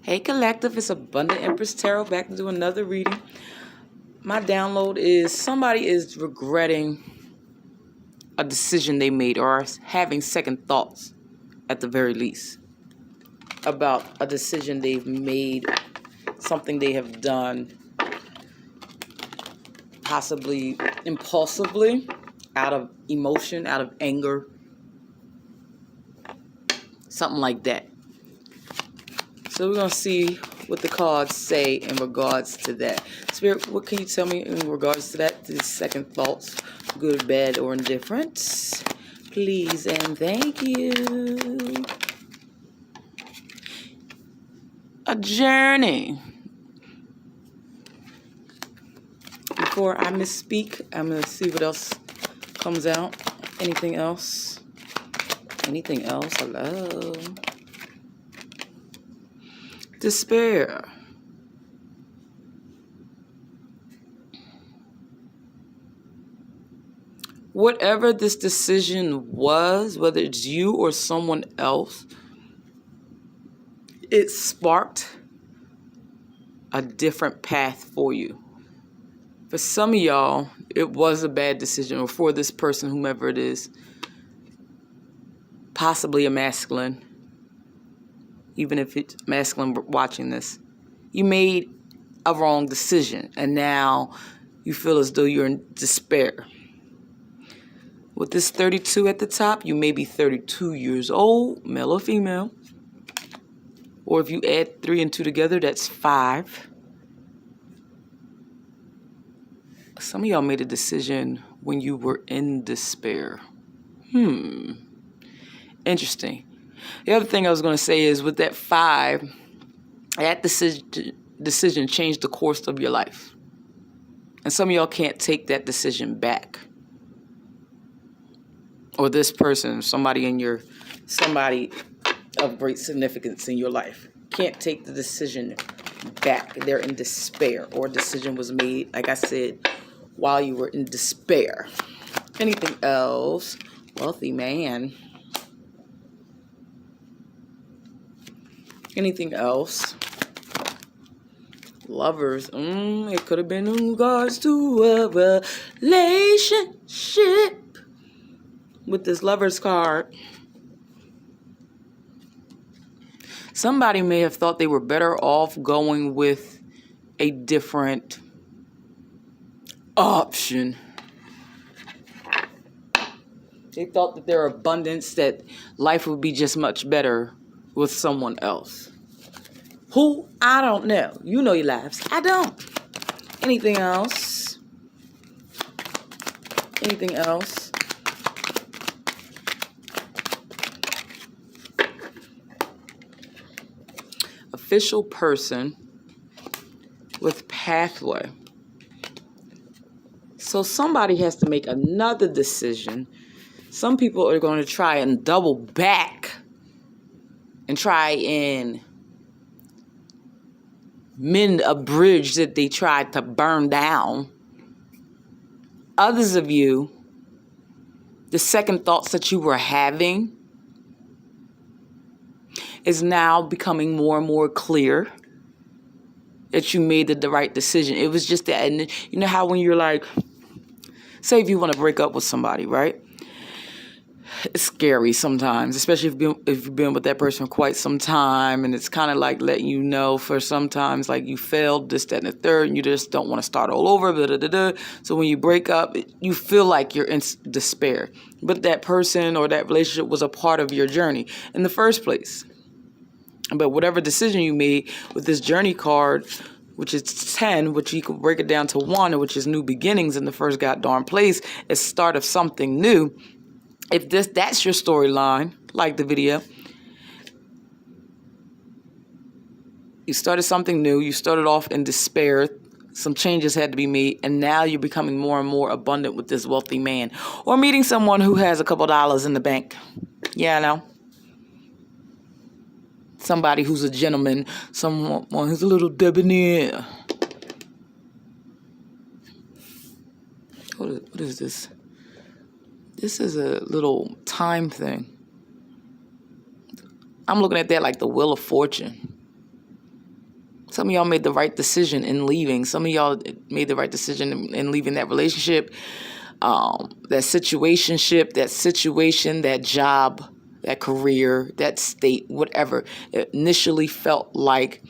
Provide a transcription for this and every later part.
Hey Collective, it's Abundant Empress Tarot back to do another reading. My download is somebody is regretting a decision they made or having second thoughts at the very least about a decision they've made, something they have done, possibly impulsively, out of emotion, out of anger, something like that. So we're going to see what the cards say in regards to that. Spirit, what can you tell me in regards to that? These second thoughts, good, bad, or indifferent? Please and thank you. A journey. Before I misspeak, I'm going to see what else comes out. Anything else? Anything else? Hello. Despair. Whatever this decision was, whether it's you or someone else, it sparked a different path for you. For some of y'all, it was a bad decision, or for this person, whomever it is, possibly a masculine, even if it's masculine watching this, you made a wrong decision, and now you feel as though you're in despair. With this 32 at the top, you may be 32 years old, male or female. Or if you add 3 and 2 together, that's 5. Some of y'all made a decision when you were in despair. Interesting. The other thing I was going to say is with that 5, that decision changed the course of your life. And some of y'all can't take that decision back. Or this person, somebody of great significance in your life, can't take the decision back. They're in despair, or a decision was made, like I said, while you were in despair. Anything else? Wealthy man. Anything else? Lovers. It could have been in regards to a relationship. With this Lovers card, somebody may have thought they were better off going with a different option. They thought that their abundance, that life would be just much better with someone else. Who? I don't know. You know your lives. I don't. Anything else? Anything else? Official person with pathway. So somebody has to make another decision. Some people are going to try and double back and try and mend a bridge that they tried to burn down. Others of you, the second thoughts that you were having is now becoming more and more clear that you made the right decision. It was just that, you know how when you're like, say if you want to break up with somebody, right? It's scary sometimes, especially if you've been with that person for quite some time, and it's kind of like letting you know for sometimes like you failed this, that, and the third, and you just don't want to start all over. Blah, blah, blah, blah. So when you break up, you feel like you're in despair. But that person or that relationship was a part of your journey in the first place. But whatever decision you made with this journey card, which is 10, which you could break it down to 1, which is new beginnings in the first goddamn place, is start of something new. If that's your storyline, like the video, you started something new, you started off in despair, some changes had to be made, and now you're becoming more and more abundant with this wealthy man. Or meeting someone who has a couple dollars in the bank. Yeah, I know. Somebody who's a gentleman, someone who's a little debonair. What is this? This is a little time thing. I'm looking at that like the Wheel of Fortune. Some of y'all made the right decision in leaving. Some of y'all made the right decision in leaving that relationship, that situationship, that situation, that job, that career, that state, whatever. It initially felt like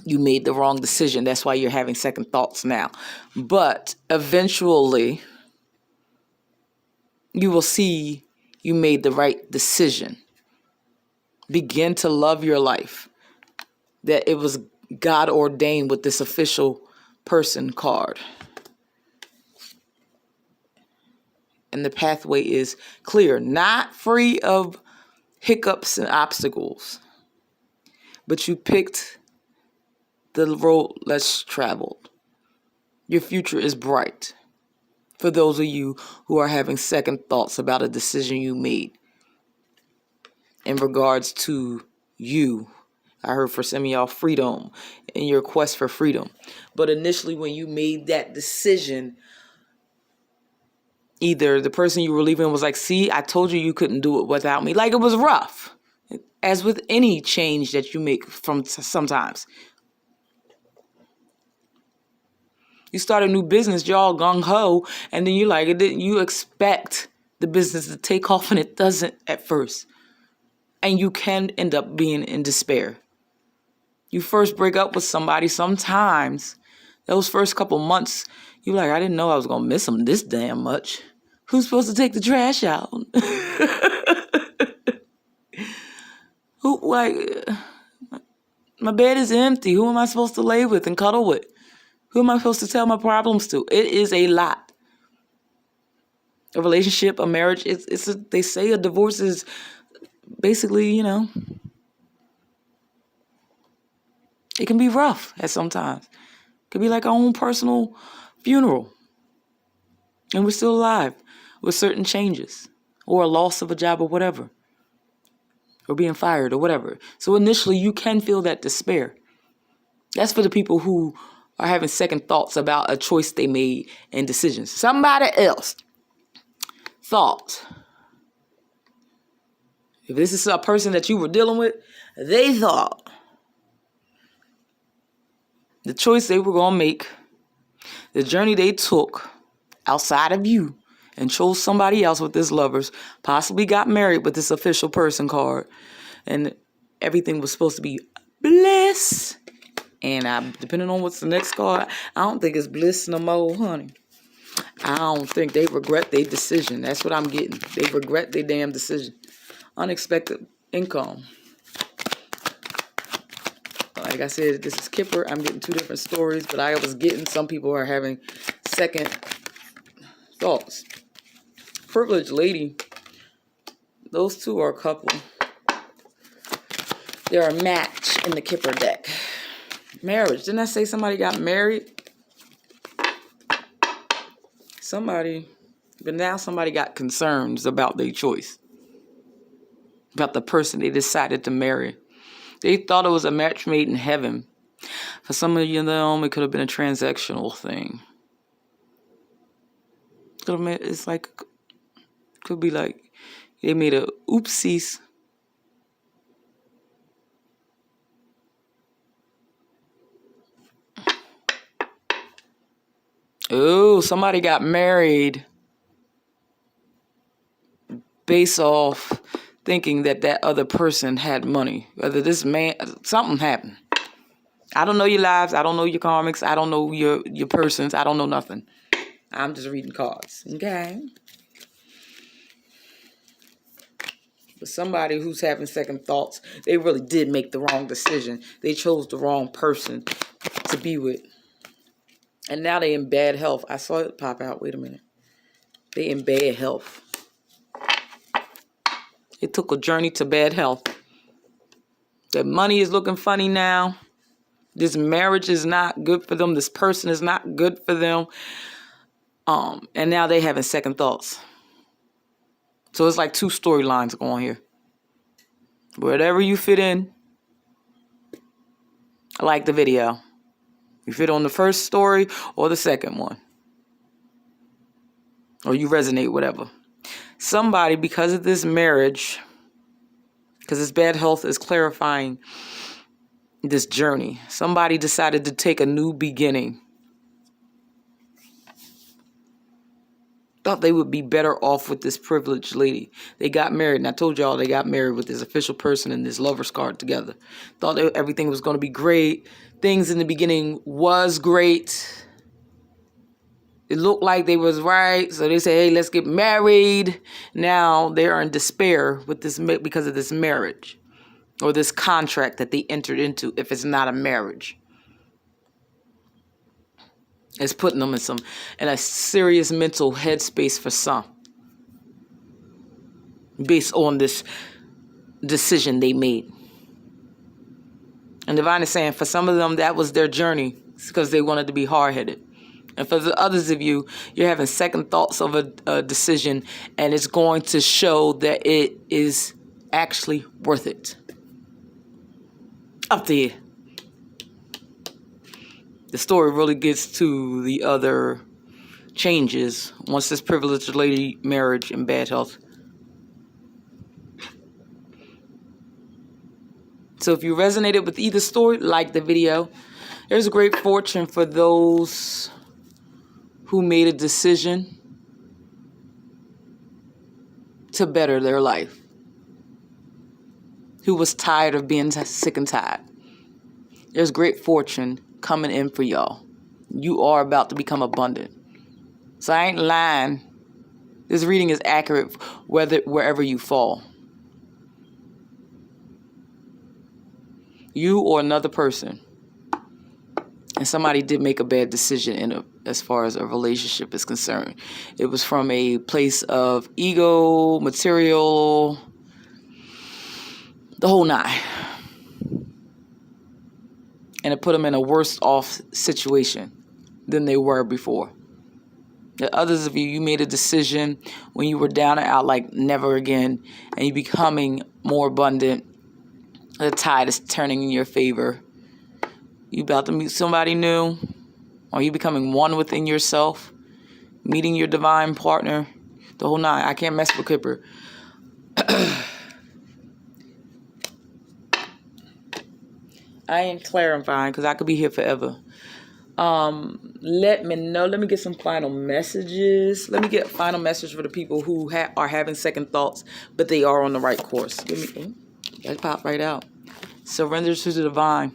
you made the wrong decision. That's why you're having second thoughts now. But eventually, you will see you made the right decision. Begin to love your life. That it was God ordained with this official person card. And the pathway is clear, not free of hiccups and obstacles. But you picked the road less traveled. Your future is bright for those of you who are having second thoughts about a decision you made in regards to you. I heard for some of y'all freedom in your quest for freedom. But initially when you made that decision, either the person you were leaving was like, see, I told you you couldn't do it without me. Like, it was rough. As with any change that you make from sometimes. You start a new business, you're all gung-ho, and then you like it. You expect the business to take off, and it doesn't at first. And you can end up being in despair. You first break up with somebody, sometimes those first couple months, you're like, I didn't know I was going to miss them this damn much. Who's supposed to take the trash out? Who, like, my bed is empty. Who am I supposed to lay with and cuddle with? Who am I supposed to tell my problems to? It is a lot. A relationship, a marriage, they say a divorce is basically, it can be rough at sometimes. It can be like our own personal funeral. And we're still alive with certain changes or a loss of a job or whatever. Or being fired or whatever. So initially you can feel that despair. That's for the people who are having second thoughts about a choice they made and decisions. Somebody else thought, if this is a person that you were dealing with, they thought the choice they were going to make, the journey they took outside of you and chose somebody else with this lovers, possibly got married with this official person card, and everything was supposed to be bliss. And depending on what's the next card, I don't think it's bliss no more, honey. I don't think they regret their decision. That's what I'm getting. They regret their damn decision. Unexpected income. Like I said, this is Kipper. I'm getting two different stories, but I was getting some people are having second thoughts. Privileged lady. Those two are a couple. They're a match in the Kipper deck. Marriage. Didn't I say somebody got married? But now somebody got concerns about their choice. About the person they decided to marry. They thought it was a match made in heaven. For some of you, it could have been a transactional thing. Could be like they made a oopsies. Oh, somebody got married based off thinking that other person had money. Whether this man, something happened. I don't know your lives. I don't know your karmics. I don't know your persons. I don't know nothing. I'm just reading cards. Okay? But somebody who's having second thoughts, they really did make the wrong decision. They chose the wrong person to be with. And now they in bad health. I saw it pop out. Wait a minute. They in bad health. It took a journey to bad health. Their money is looking funny now. This marriage is not good for them. This person is not good for them. And now they having second thoughts. So it's like two storylines going here. Whatever you fit in, I like the video. You fit on the first story or the second one. Or you resonate, whatever. Somebody, because of this marriage, because this bad health is clarifying this journey. Somebody decided to take a new beginning. Thought they would be better off with this privileged lady. They got married, and I told y'all they got married with this official person and this lover's card together. Thought that everything was going to be great. Things in the beginning was great. It looked like they was right, so they said, hey, let's get married. Now they are in despair with this because of this marriage or this contract that they entered into if it's not a marriage. It's putting them in a serious mental headspace for some, based on this decision they made. And Divine is saying for some of them, that was their journey because they wanted to be hard-headed. And for the others of you, you're having second thoughts of a decision, and it's going to show that it is actually worth it. Up there. The story really gets to the other changes once this privileged lady marriage and bad health. So if you resonated with either story, like the video. There's a great fortune for those who made a decision to better their life, who was tired of being sick and tired. There's great fortune coming in for y'all. You are about to become abundant. So I ain't lying. This reading is accurate wherever you fall. You or another person. And somebody did make a bad decision as far as a relationship is concerned. It was from a place of ego, material, the whole nine. And it put them in a worse off situation than they were before. The others of you made a decision when you were down and out like never again, and you're becoming more abundant. The tide is turning in your favor. You about to meet somebody new, or you becoming one within yourself, meeting your divine partner, the whole nine. I can't mess with Kipper. I ain't clarifying because I could be here forever. Let me know. Let me get some final messages. Let me get a final message for the people who are having second thoughts, but they are on the right course. That popped right out. Surrender to the divine.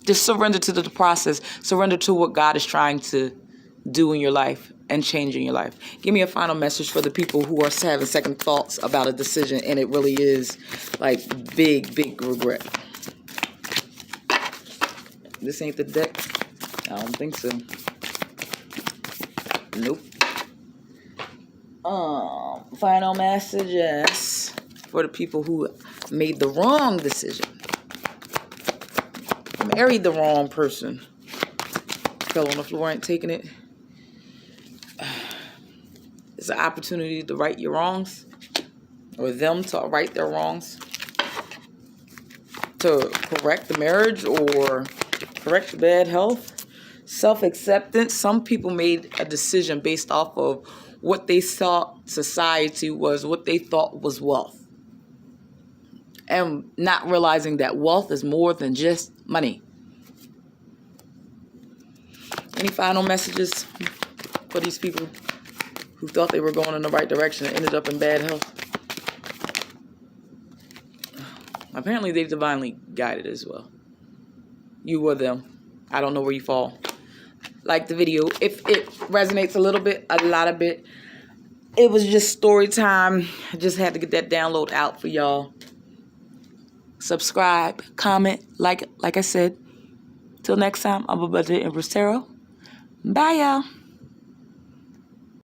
Just surrender to the process. Surrender to what God is trying to do in your life and change in your life. Give me a final message for the people who are having second thoughts about a decision, and it really is like big, big regret. This ain't the deck. I don't think so. Nope. Final messages for the people who made the wrong decision. Married the wrong person. Fell on the floor, ain't taking it. It's an opportunity to right your wrongs, or them to right their wrongs, to correct the marriage or correct the bad health. Self-acceptance. Some people made a decision based off of what they thought society was, what they thought was wealth. And not realizing that wealth is more than just money. Any final messages for these people who thought they were going in the right direction and ended up in bad health? Apparently they divinely guided as well. You were them. I don't know where you fall. Like the video. If it resonates a little bit, a lot of it. It was just story time. I just had to get that download out for y'all. Subscribe, comment, like I said. Till next time, I'm Abundant Empress Tarot. Bye, y'all.